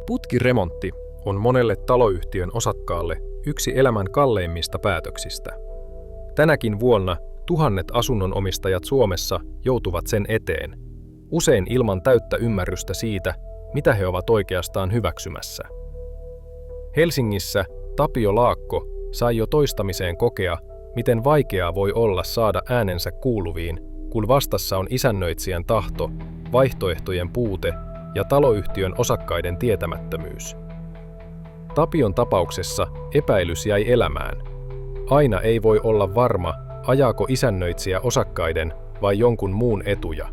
Putkiremontti on monelle taloyhtiön osakkaalle yksi elämän kalleimmista päätöksistä. Tänäkin vuonna tuhannet asunnonomistajat Suomessa joutuvat sen eteen, usein ilman täyttä ymmärrystä siitä, mitä he ovat oikeastaan hyväksymässä. Helsingissä Tapio Laakko sai jo toistamiseen kokea, miten vaikeaa voi olla saada äänensä kuuluviin, kun vastassa on isännöitsijän tahto, vaihtoehtojen puute ja taloyhtiön osakkaiden tietämättömyys. Tapion tapauksessa epäilys jäi elämään. Aina ei voi olla varma, ajaako isännöitsijä osakkaiden vai jonkun muun etuja.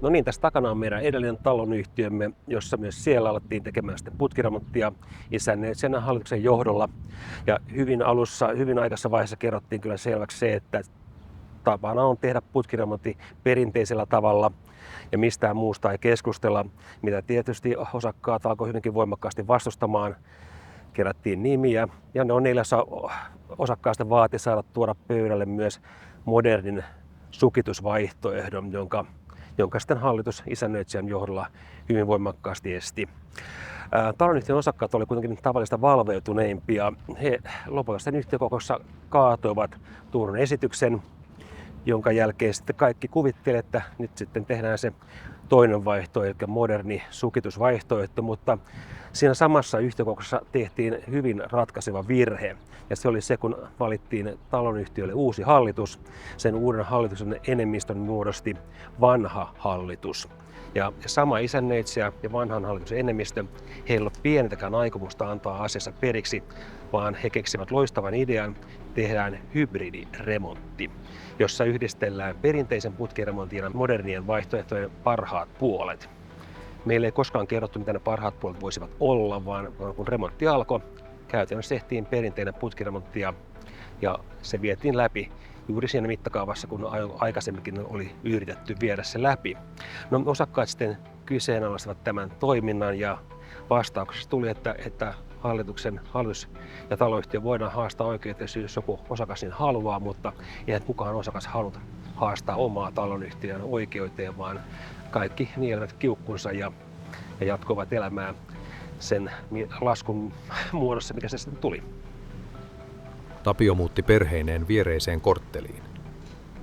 No niin, tässä takana on meidän edellinen talonyhtiömme, jossa myös siellä alettiin tekemään sitten putkiremonttia isännöitsijän hallituksen johdolla. Ja hyvin aikaisessa vaiheessa kerrottiin kyllä selväksi se, että tapana on tehdä putkiremontti perinteisellä tavalla ja mistään muusta ei keskustella, mitä tietysti osakkaat alkoi hyvinkin voimakkaasti vastustamaan. Kerättiin nimiä ja noin 400 osakkaasta vaati saada tuoda pöydälle myös modernin sukitusvaihtoehdon, jonka sitten hallitus isännöitsijän johdolla hyvin voimakkaasti esti. Talonyhtiön osakkaat olivat kuitenkin tavallista valveutuneimpia. He lopulta sitten yhtiökokouksessa kaatoivat Tuurun esityksen, jonka jälkeen sitten kaikki kuvittelivat, että nyt sitten tehdään se toinen vaihtoehto, eli moderni sukitusvaihtoehto, mutta siinä samassa yhtiökokouksessa tehtiin hyvin ratkaiseva virhe. Ja se oli se, kun valittiin talonyhtiölle uusi hallitus. Sen uuden hallituksen enemmistön muodosti vanha hallitus. Ja sama isännöitsijä ja vanhan hallituksen enemmistö, heillä ei ollut pienetäkään aikomusta antaa asiassa periksi, vaan he keksivät loistavan idean, tehdään hybridiremontti, jossa yhdistellään perinteisen putkiremontin ja modernien vaihtoehtojen parhaat puolet. Meille ei koskaan kerrottu, mitä ne parhaat puolet voisivat olla, vaan kun remontti alkoi, käytännössä tehtiin perinteinen putkiremontti ja se vietiin läpi juuri siinä mittakaavassa, kun aikaisemminkin oli yritetty viedä se läpi. No, osakkaat sitten kyseenalaistivat tämän toiminnan ja vastauksessa tuli, että hallitus ja taloyhtiö voidaan haastaa oikeuteen, jos joku osakas niin haluaa, mutta eihän kukaan osakas haluta haastaa omaa talonyhtiön oikeuteen, vaan kaikki nielevät kiukkunsa ja jatkoivat elämää sen laskun muodossa, mikä se sitten tuli. Tapio muutti perheineen viereiseen kortteliin.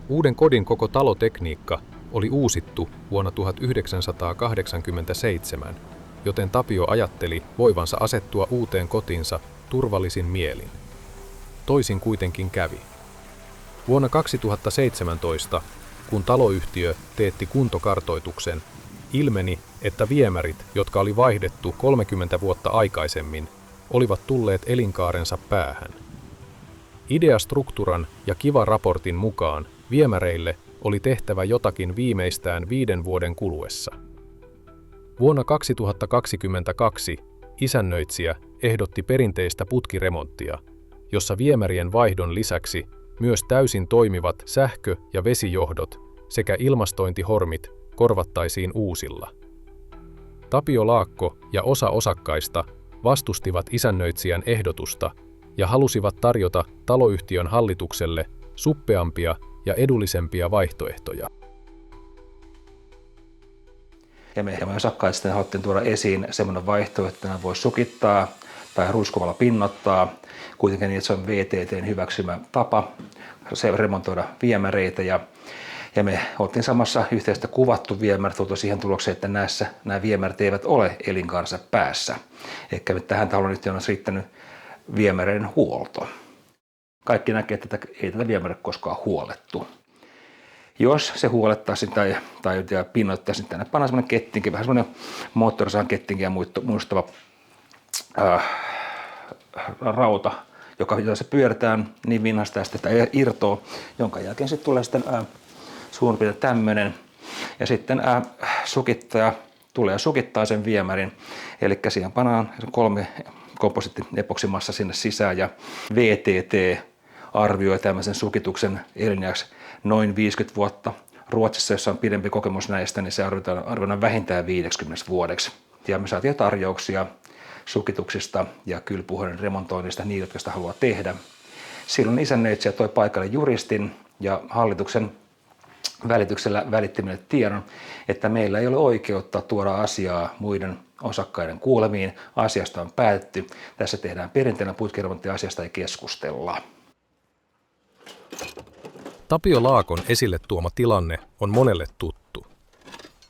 Uuden kodin koko talotekniikka oli uusittu vuonna 1987, joten Tapio ajatteli voivansa asettua uuteen kotinsa turvallisin mielin. Toisin kuitenkin kävi. Vuonna 2017, kun taloyhtiö teetti kuntokartoituksen, ilmeni, että viemärit, jotka oli vaihdettu 30 vuotta aikaisemmin, olivat tulleet elinkaarensa päähän. Ideastrukturan ja Kiva-raportin mukaan viemäreille oli tehtävä jotakin viimeistään 5 vuoden kuluessa. Vuonna 2022 isännöitsijä ehdotti perinteistä putkiremonttia, jossa viemärien vaihdon lisäksi myös täysin toimivat sähkö- ja vesijohdot sekä ilmastointihormit korvattaisiin uusilla. Tapio Laakko ja osa osakkaista vastustivat isännöitsijän ehdotusta ja halusivat tarjota taloyhtiön hallitukselle suppeampia ja edullisempia vaihtoehtoja. Ja me osakkaat sitten haluttiin tuoda esiin semmoinen vaihtoehto, että voi sukittaa tai ruiskovalla pinnottaa, kuitenkin niin, että se on VTT:n hyväksymä tapa remontoida viemäreitä. Ja me oltiin samassa yhteydessä kuvattu viemärit, tultu siihen tulokseen, että nämä viemärit eivät ole elinkaarensa päässä. Eikä tähän taloyhtiöön on riittänyt viemäreiden huolto. Kaikki näkee, että ei tätä viemäriä koskaan huolettu. Jos se huolettaisiin tai pinnoittaisiin, tänne pannaan semmoinen kettinki, vähän semmoinen moottorisaan kettinkiä muistava rauta, jota se pyöritään niin vinhasta ja sitten irtoaa, jonka jälkeen sitten tulee sitten suurin piirtein tämmöinen. Ja sitten sukittaja tulee sukittaa sen viemärin, eli siihen pannaan 3 komposiittiepoksi-massa sinne sisään ja VTT arvioi tämmöisen sukituksen eliniäksi noin 50 vuotta. Ruotsissa, jossa on pidempi kokemus näistä, niin se arvioidaan vähintään 50 vuodeksi. Ja me saatiin tarjouksia sukituksista ja kylpyhuoneen remontoinnista niille, jotka sitä haluaa tehdä. Silloin isännöitsijä toi paikalle juristin ja hallituksen välityksellä välitti meille tiedon, että meillä ei ole oikeutta tuoda asiaa muiden osakkaiden kuulemiin. Asiasta on päätetty. Tässä tehdään perinteinen putkiremontti, asiasta ei keskustella. Tapio Laakon esille tuoma tilanne on monelle tuttu.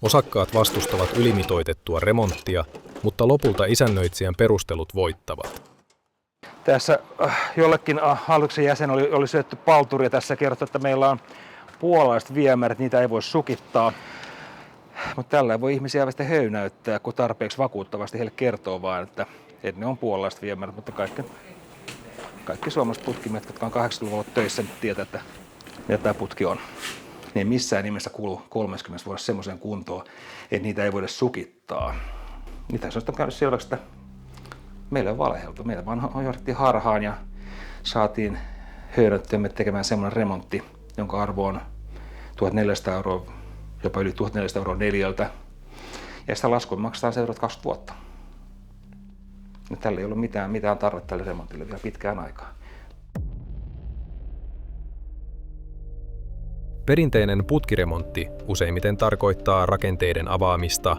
Osakkaat vastustavat ylimitoitettua remonttia, mutta lopulta isännöitsijän perustelut voittavat. Tässä jollekin hallituksen jäsen oli syötty palturi ja tässä kerrottu, että meillä on puolalaiset viemärit, niitä ei voi sukittaa. Mutta tällä voi ihmisiä sitten höynäyttää, kun tarpeeksi vakuuttavasti heille kertoo vaan, että ne on puolalaiset viemärit, mutta kaikki suomalaiset putkimiehet, jotka on 80-luvulla töissä, tietää, että mitä tämä putki on. Ne ei missään nimessä kuulu 30 vuodessa semmoiseen kuntoon, että niitä ei voida sukittaa. Mitä se on käynyt seuraavaksi, että meillä on valehdeltu. Meillä vaan johdettiin harhaan ja saatiin höynättyämme tekemään semmoinen remontti, jonka arvo on 1400 €, jopa yli 1400 € neliöltä. Ja sitä laskua maksetaan seuraavat 20 vuotta. Ja tällä ei ollut mitään tarvetta tälle remontille vielä pitkään aikaa. Perinteinen putkiremontti useimmiten tarkoittaa rakenteiden avaamista,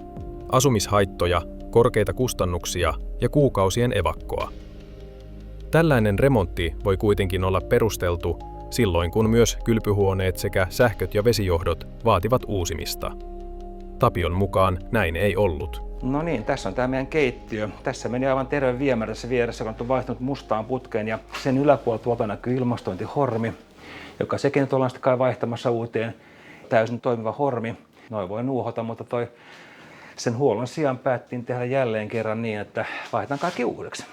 asumishaittoja, korkeita kustannuksia ja kuukausien evakkoa. Tällainen remontti voi kuitenkin olla perusteltu silloin, kun myös kylpyhuoneet sekä sähköt ja vesijohdot vaativat uusimista. Tapion mukaan näin ei ollut. No niin, tässä on tämä meidän keittiö. Tässä meni aivan terve viemäri tässä vieressä, kun on vaihtunut mustaan putkeen ja sen yläpuolella tuolta näkyy ilmastointihormi, joka sekin nyt ollaan sitten kai vaihtamassa uuteen täysin toimiva hormi. Noin voi nuohota, mutta sen huollon sijaan päättiin tehdä jälleen kerran niin, että vaihdetaan kaikki uudeksi.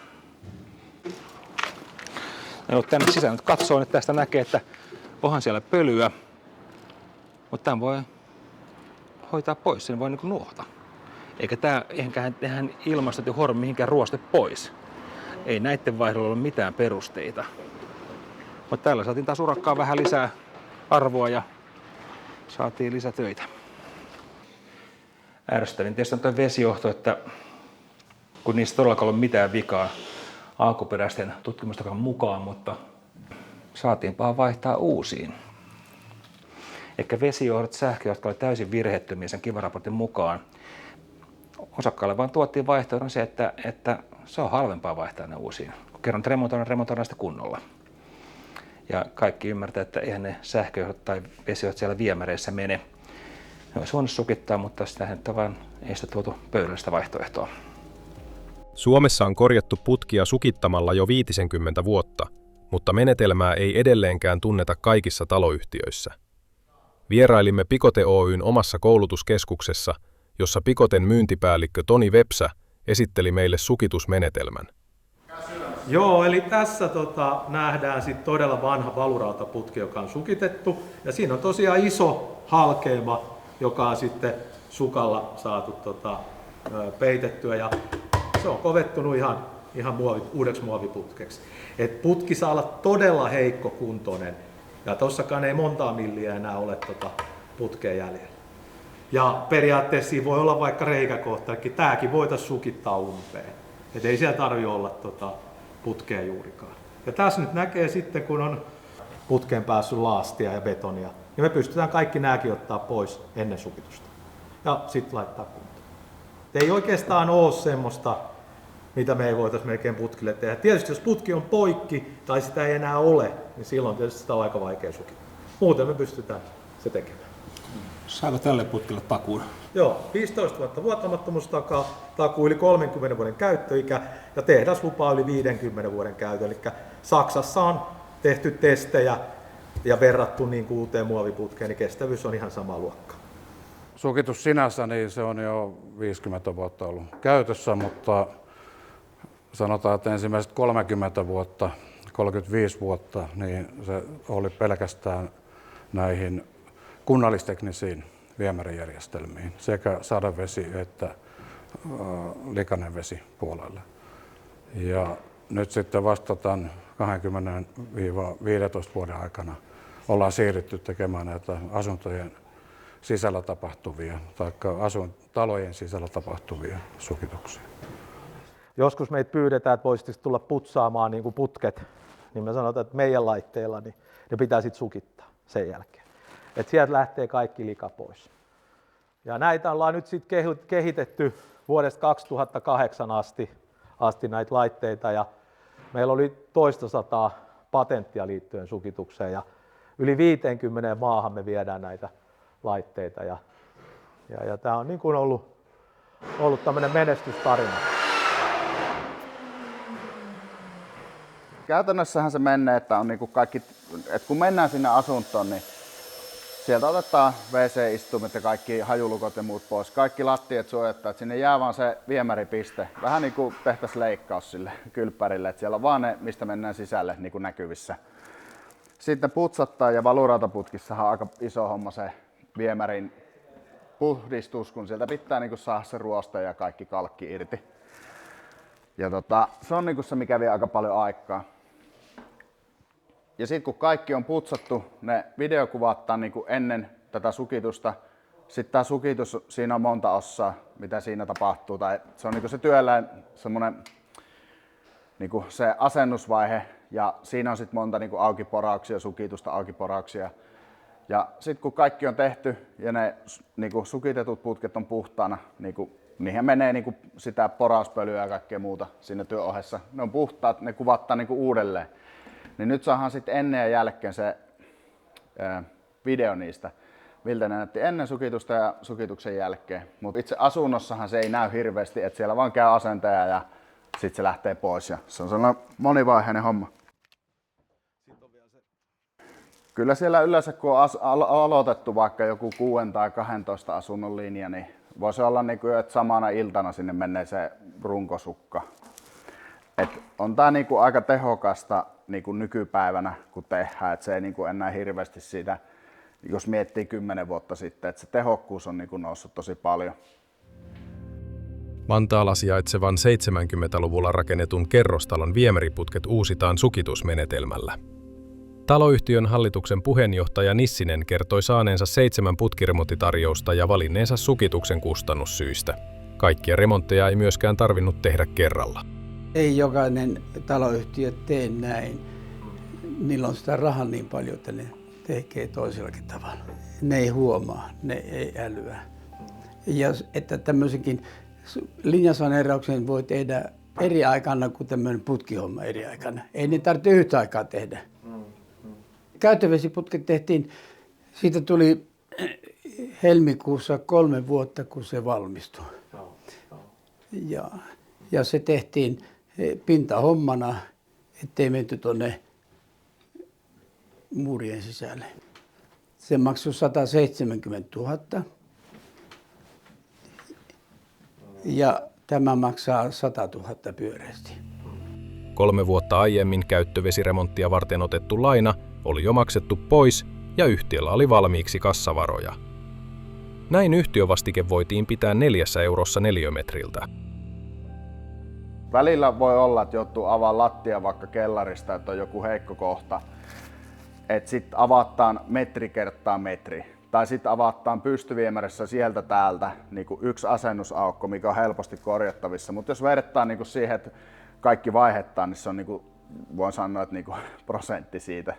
No, tänne sisään nyt katsoo, että tästä näkee, että onhan siellä pölyä, mutta tämän voi hoitaa pois, sen voi niin kuin nuohota. Eikä tähän ilmastointihormi mihinkään ruoste pois. Ei näiden vaihdolla ole mitään perusteita. Mutta tällä saatiin taas urakkaan vähän lisää arvoa ja saatiin lisätöitä. Ärsyttävin tietysti on tuo vesijohto, että kun niissä todellakaan ole mitään vikaa alkuperäisten tutkimusten mukaan, mutta saatiinpahan vaihtaa uusiin. Ehkä vesijohdot, sähkö, jotka oli täysin virheettömiä sen Kiva-raportin mukaan. Osakkaalle vaan tuottiin vaihtoehdon se, että se on halvempaa vaihtaa ne uusiin. Kun kerran remontoidaan sitä kunnolla. Ja kaikki ymmärtää, että eihän ne sähköjohdot tai vesijohdot siellä viemäreissä mene. Ne olisi voinut sukittaa, mutta sitä vaan ei sitä tuotu pöydälle sitä vaihtoehtoa. Suomessa on korjattu putkia sukittamalla jo 50 vuotta, mutta menetelmää ei edelleenkään tunneta kaikissa taloyhtiöissä. Vierailimme Picote Oyn omassa koulutuskeskuksessa, jossa Picoten myyntipäällikkö Toni Vepsä esitteli meille sukitusmenetelmän. Joo, eli tässä nähdään sit todella vanha valurautaputki, joka on sukitettu. Ja siinä on tosiaan iso halkeama, joka on sitten sukalla saatu peitettyä. Ja se on kovettunut ihan uudeksi muoviputkeksi. Et putki saa olla todella heikkokuntoinen. Ja tossakaan ei montaa milliä enää ole putkeen jäljellä. Ja periaatteessa siinä voi olla vaikka reikäkohtakin. Tääkin voitaisiin sukittaa umpeen. Et ei siellä tarvitse olla putkeen juurikaan. Ja tässä nyt näkee sitten, kun on putkeen päässyt laastia ja betonia, niin me pystytään kaikki nääkin ottaa pois ennen sukitusta. Ja sitten laittaa kuntoon. Ei oikeastaan ole semmoista, mitä me ei voitaisiin melkein putkille tehdä. Tietysti jos putki on poikki tai sitä ei enää ole, niin silloin tietysti sitä on aika vaikea sukittaa. Muuten me pystytään se tekemään. Saako tälle putkille takuun? Joo, 15 vuotta vuottamattomuustakuu, yli 30 vuoden käyttöikä ja tehdaslupa yli 50 vuoden käytön. Eli Saksassa on tehty testejä ja verrattu niin kuin uuteen muoviputkeen, niin kestävyys on ihan sama luokka. Sukitus sinänsä, niin se on jo 50 vuotta ollut käytössä, mutta sanotaan, että ensimmäiset 30 vuotta, 35 vuotta, niin se oli pelkästään näihin kunnallisteknisiin viemärijärjestelmiin, sekä sadevesi että likainen vesi puolelle. Ja nyt sitten vasta tämän 20-15 vuoden aikana ollaan siirrytty tekemään näitä asuntojen sisällä tapahtuvia tai talojen sisällä tapahtuvia sukituksia. Joskus meitä pyydetään, että voisitte tulla putsaamaan niin kuin putket niin me sanotaan, että meidän laitteella niin ne pitää sitten sukittaa sen jälkeen. Että sieltä lähtee kaikki lika pois. Ja näitä ollaan nyt sitten kehitetty vuodesta 2008 asti näitä laitteita ja meillä oli toistasataa patenttia liittyen sukitukseen ja yli 50 maahan me viedään näitä laitteita ja tämä on niin kuin ollut tämmöinen menestystarina. Käytännössähän se menee, että on niinku kaikki, että kun mennään sinne asuntoon, niin sieltä otetaan WC-istumet ja kaikki hajulukot ja muut pois. Kaikki lattiat suojattaa, että sinne jää vaan se viemäripiste. Vähän niin kuin tehtäisiin leikkaus sille kylppärille, että siellä on vaan ne, mistä mennään sisälle niin kuin näkyvissä. Sitten putsattaa ja valurautaputkissahan on aika iso homma se viemärin puhdistus, kun sieltä pitää niin kuin saada se ruoste ja kaikki kalkki irti. Ja se on niin kuin se, mikä vie aika paljon aikaa. Ja sitten kun kaikki on putsattu, ne videokuvataan niin kuin ennen tätä sukitusta. Sitten tämä sukitus, siinä on monta osaa, mitä siinä tapahtuu. Tai se on niin kuin se työläin semmoinen niin kuin se asennusvaihe ja siinä on sitten monta niin kuin aukiporauksia, sukitusta aukiporauksia. Ja sitten kun kaikki on tehty ja ne niin kuin sukitetut putket on puhtaana, niin kuin, niihin menee niin kuin sitä porauspölyä ja kaikkea muuta siinä työohessa. Ne on puhtaat, ne kuvataan niin kuin uudelleen. Niin nyt saadaan sitten ennen ja jälkeen se video niistä, miltä ne näytti ennen sukitusta ja sukituksen jälkeen. Mutta itse asunnossahan se ei näy hirveästi, että siellä vaan käy asentaja ja sitten se lähtee pois. Ja se on sellainen monivaiheinen homma. Kyllä siellä yleensä kun on aloitettu vaikka joku 6 tai 12 asunnon linja, niin voisi olla niin kuin, että samana iltana sinne menee se runkosukka. Et on tää niinku aika tehokasta niinku nykypäivänä, kun tehdään, että se ei niinku enää hirveästi siitä, jos miettii 10 vuotta sitten, että se tehokkuus on niinku noussut tosi paljon. Vantaalla sijaitsevan 70-luvulla rakennetun kerrostalon viemäriputket uusitaan sukitusmenetelmällä. Taloyhtiön hallituksen puheenjohtaja Nissinen kertoi saaneensa 7 putkiremonttitarjousta ja valinneensa sukituksen kustannussyistä. Kaikkia remontteja ei myöskään tarvinnut tehdä kerralla. Ei jokainen taloyhtiö tee näin. Niillä on sitä rahaa niin paljon, että ne tekee toisellakin tavalla. Ne ei huomaa, ne ei älyä. Ja että tämmöisenkin linjasaneerauksen voi tehdä eri aikana kuin tämmöinen putkihomma eri aikana. Ei ne tarvitse yhtä aikaa tehdä. Käytövesiputket tehtiin, siitä tuli helmikuussa 3 vuotta, kun se valmistui. Ja se tehtiin pintahommana, ettei menty tuonne muurien sisälle. Se maksoi 170 000 ja tämä maksaa 100 000 pyöreästi. 3 vuotta aiemmin käyttövesiremonttia varten otettu laina oli jo maksettu pois ja yhtiöllä oli valmiiksi kassavaroja. Näin yhtiövastike voitiin pitää 4 eurossa neliömetriltä. Välillä voi olla, että joutuu avaamaan lattia vaikka kellarista, että on joku heikko kohta. Että sitten avataan metri kertaa metri. Tai sitten avataan pystyviemärissä sieltä täältä niin kuin yksi asennusaukko, mikä on helposti korjattavissa. Mutta jos vertaa niin kuin siihen, että kaikki vaihetaan, niin se on, niin kuin, voin sanoa, että niin kuin prosentti siitä.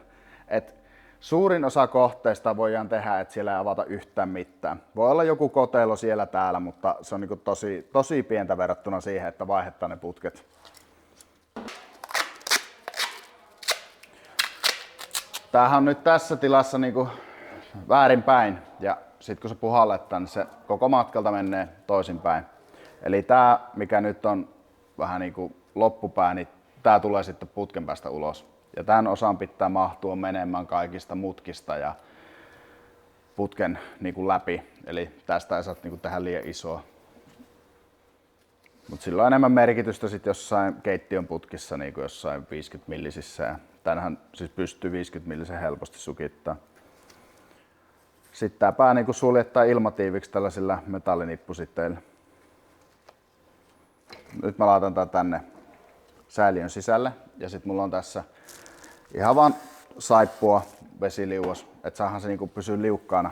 Et suurin osa kohteista voidaan tehdä, että siellä ei avata yhtään mitään. Voi olla joku kotelo siellä täällä, mutta se on niin kuin tosi pientä verrattuna siihen, että vaihdetaan ne putket. Tämähän on nyt tässä tilassa niin kuin väärinpäin ja sitten kun se puhalletaan, niin se koko matkalta menee toisinpäin. Eli tämä, mikä nyt on vähän niin kuin loppupää, niin tämä tulee sitten putken päästä ulos. Ja tämän osan pitää mahtua menemään kaikista mutkista ja putken niin kuin läpi. Eli tästä ei saa niin kuin tehdä liian isoa. Mutta sillä on enemmän merkitystä sitten jossain keittiön putkissa, niin kuin jossain 50 millisissä. Ja tänähän siis pystyy 50 millisen helposti sukittaa. Sitten tämä pää niin kuin suljettaa ilmatiiviksi tällaisilla metallinippusiteillä. Nyt mä laitan tää tänne säiliön sisälle ja sitten mulla on tässä ihan vaan saippua vesiliuos, että saadaan se niinku pysyä liukkaana.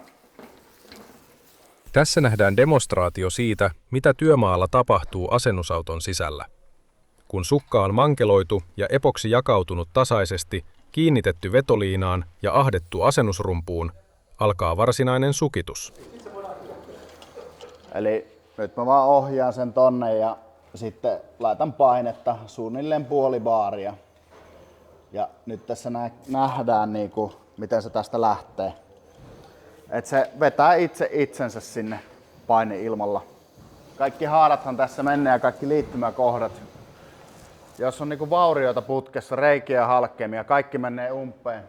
Tässä nähdään demonstraatio siitä, mitä työmaalla tapahtuu asennusauton sisällä. Kun sukka on mankeloitu ja epoksi jakautunut tasaisesti, kiinnitetty vetoliinaan ja ahdettu asennusrumpuun, alkaa varsinainen sukitus. Eli nyt mä vaan ohjaan sen tonne ja sitten laitan painetta suunnilleen puoli baaria. Ja nyt tässä nähdään niinku, miten se tästä lähtee. Et se vetää itse itsensä sinne paineilmalla. Kaikki haarathan tässä menee ja kaikki liittymäkohdat. Jos on niinku vaurioita putkessa, reikiä ja halkeamia, kaikki menee umpeen.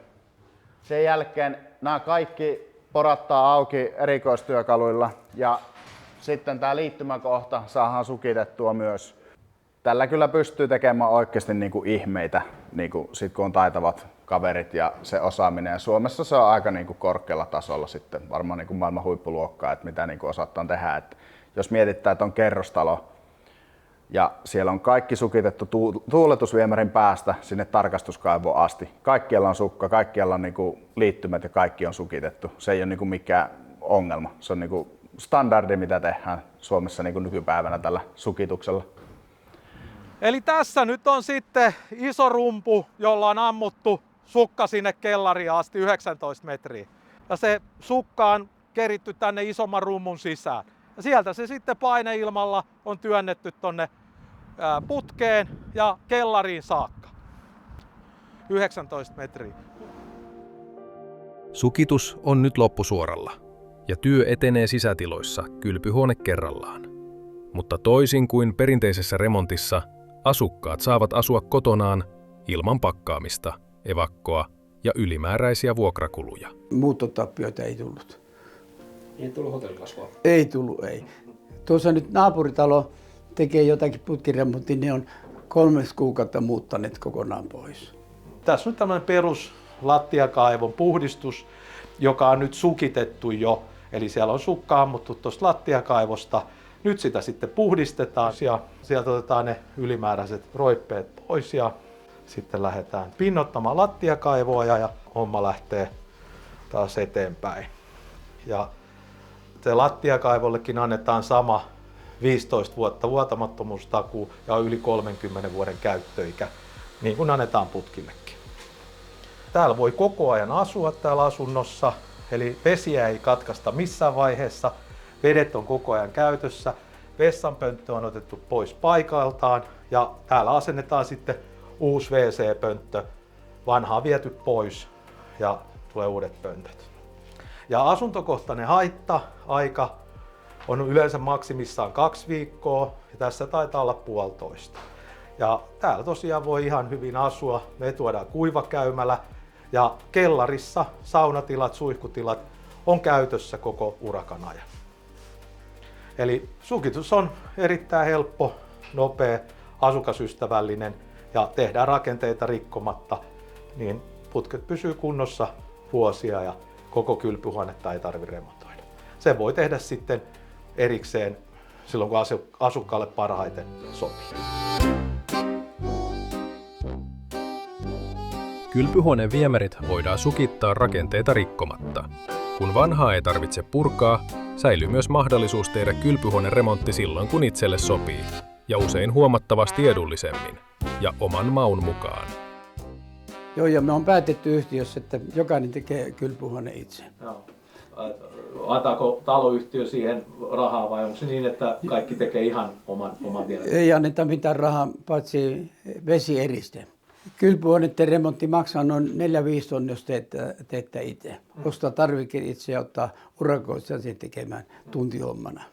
Sen jälkeen nämä kaikki porattaa auki erikoistyökaluilla ja sitten tämä liittymäkohta saadaan sukitettua myös. Tällä kyllä pystyy tekemään oikeasti niinku ihmeitä, niinku sit kun on taitavat kaverit ja se osaaminen. Ja Suomessa se on aika niinku korkealla tasolla sitten, varmaan niinku maailman huippuluokkaa, että mitä niinku osataan tehdä. Et jos mietitään, että on kerrostalo ja siellä on kaikki sukitettu tuuletusviemärin päästä sinne tarkastuskaivoon asti. Kaikkialla on sukka, kaikkialla on niinku liittymät ja kaikki on sukitettu. Se ei ole niinku mikään ongelma. Se on niinku standardi, mitä tehdään Suomessa niinku nykypäivänä tällä sukituksella. Eli tässä nyt on sitten iso rumpu, jolla on ammuttu sukka sinne kellariin asti 19 metriä. Ja se sukka on keritty tänne isomman rummun sisään. Ja sieltä se sitten paineilmalla on työnnetty tonne putkeen ja kellariin saakka. 19 metriä. Sukitus on nyt loppusuoralla ja työ etenee sisätiloissa kylpyhuone kerrallaan. Mutta toisin kuin perinteisessä remontissa, asukkaat saavat asua kotonaan ilman pakkaamista, evakkoa ja ylimääräisiä vuokrakuluja. Muuttotappioita ei tullut. Ei tullut hotellikasvua. Ei tullut, ei. Tuossa nyt naapuritalo tekee jotakin putkiremonttia, ne on 3 kuukautta muuttaneet kokonaan pois. Tässä on tämmöinen perus lattiakaivon puhdistus, joka on nyt sukitettu jo. Eli siellä on sukka ammuttu tuosta lattiakaivosta. Nyt sitä sitten puhdistetaan ja sieltä otetaan ne ylimääräiset roippeet pois ja sitten lähdetään pinnottamaan lattiakaivoa ja homma lähtee taas eteenpäin. Ja se lattiakaivollekin annetaan sama 15 vuotta vuotamattomuustakuu ja yli 30 vuoden käyttöikä, niin kuin annetaan putkillekin. Täällä voi koko ajan asua täällä asunnossa, eli vesiä ei katkaista missään vaiheessa. Vedet on koko ajan käytössä, vessanpönttö on otettu pois paikaltaan ja täällä asennetaan sitten uusi WC-pönttö. Vanha on viety pois ja tulee uudet pöntöt. Ja asuntokohtainen haitta-aika on yleensä maksimissaan 2 viikkoa ja tässä taitaa olla 1,5. Ja täällä tosiaan voi ihan hyvin asua. Me tuodaan kuivakäymälä ja kellarissa saunatilat, suihkutilat on käytössä koko urakan ajan. Eli sukitus on erittäin helppo, nopea, asukasystävällinen ja tehdään rakenteita rikkomatta, niin putket pysyy kunnossa vuosia ja koko kylpyhuonetta ei tarvitse remontoida. Se voi tehdä sitten erikseen silloin, kun asukkaalle parhaiten sopii. Kylpyhuoneen viemärit voidaan sukittaa rakenteita rikkomatta. Kun vanhaa ei tarvitse purkaa, säilyy myös mahdollisuus tehdä kylpyhuoneen remontti silloin, kun itselle sopii, ja usein huomattavasti edullisemmin, ja oman maun mukaan. Joo, ja me on päätetty yhtiössä, että jokainen tekee kylpyhuoneen itse. Antaako taloyhtiö siihen rahaa vai onko se niin, että kaikki tekee ihan oman vielä? Ei anneta mitään rahaa, paitsi vesieriste. Kylpyhuoneiden remontti maksaa noin 4-5 tonnia, jos teette itse. Ostaa tarvikkeet itse ja ottaa urakoitsija sen tekemään tuntihommana.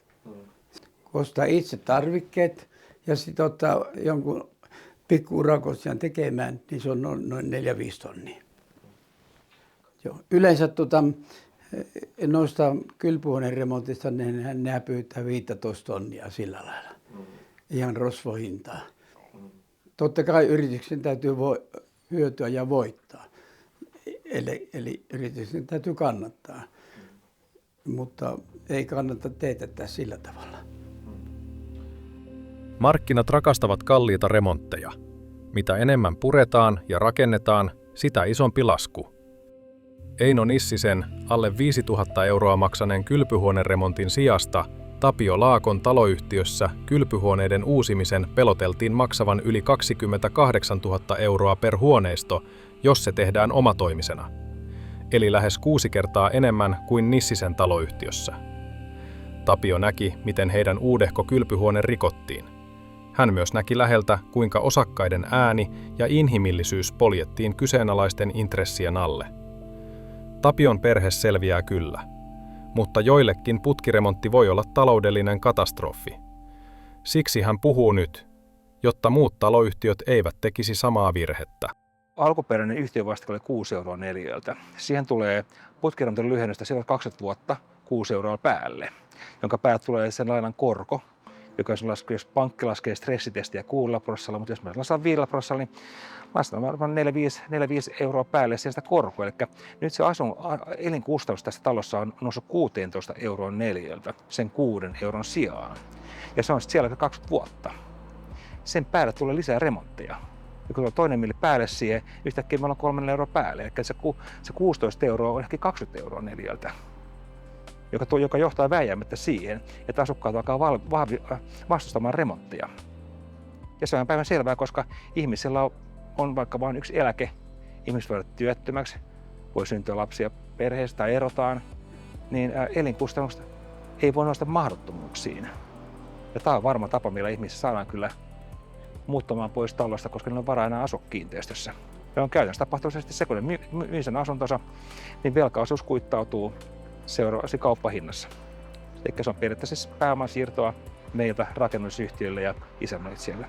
Ostaa itse tarvikkeet ja sitten ottaa jonkun pikku urakoitsijan tekemään, niin se on noin 4-5 tonnia. Joo. Yleensä noista kylpyhuoneen remontista ne pyytää 15 tonnia sillä lailla. Ihan rosvohintaa. Totta kai yrityksen täytyy hyötyä ja voittaa, eli yrityksen täytyy kannattaa, mutta ei kannata teetättää sillä tavalla. Markkinat rakastavat kalliita remontteja. Mitä enemmän puretaan ja rakennetaan, sitä isompi lasku. Eino Nissisen alle 5 000 € maksaneen kylpyhuoneremontin sijasta Tapio Laakon taloyhtiössä kylpyhuoneiden uusimisen peloteltiin maksavan yli 28 000 euroa per huoneisto, jos se tehdään omatoimisena. Eli lähes 6 kertaa enemmän kuin Nissisen taloyhtiössä. Tapio näki, miten heidän uudehko kylpyhuone rikottiin. Hän myös näki läheltä, kuinka osakkaiden ääni ja inhimillisyys poljettiin kyseenalaisten intressien alle. Tapion perhe selviää kyllä, mutta joillekin putkiremontti voi olla taloudellinen katastrofi. Siksi hän puhuu nyt, jotta muut taloyhtiöt eivät tekisi samaa virhettä. Alkuperäinen yhtiövastike oli 6 euroa neliöltä. Siihen tulee putkiremontin lyhennystä siellä 20 vuotta 6 euroa päälle, jonka päältä tulee sen lainan korko, joka jos pankki laskee stressitestiä 6%, mutta jos me lasketaan 5%, niin lasketaan varmaan 4-5 euroa päälle sieltä korkoa. Eli nyt se elinkustannus tässä talossa on noussut 16 euroa neliöltä sen 6 euron sijaan. Ja se on sitten siellä 20 vuotta. Sen päälle tulee lisää remontteja. Ja kun on toinen milli päälle siihen, yhtäkkiä meillä on 3 euroa päälle. Eli se 16 euroa on ehkä 20 euroa neliöltä, joka johtaa vääjäämättä siihen, että asukkaat alkaa vastustamaan remonttia. Ja se on päivän selvää, koska ihmisellä on vaikka vain yksi eläke, ihmiset voivat olla työttömäksi, voi syntyä lapsia perheestä tai erotaan, niin elinkustannukset ei voi nousta mahdottomuuksiin. Ja tämä on varma tapa, millä ihmiset saadaan kyllä muuttamaan pois talosta, koska niillä on varaa enää asua kiinteistössä. Ja on käytännössä tapahtuisesti se, kun ne myy sen asuntonsa, niin velkaosuus kuittautuu seuraavassa kauppahinnassa. Eli se on periaatteessa pääoman siirtoa meiltä rakennusyhtiöille ja isännöitsijöille.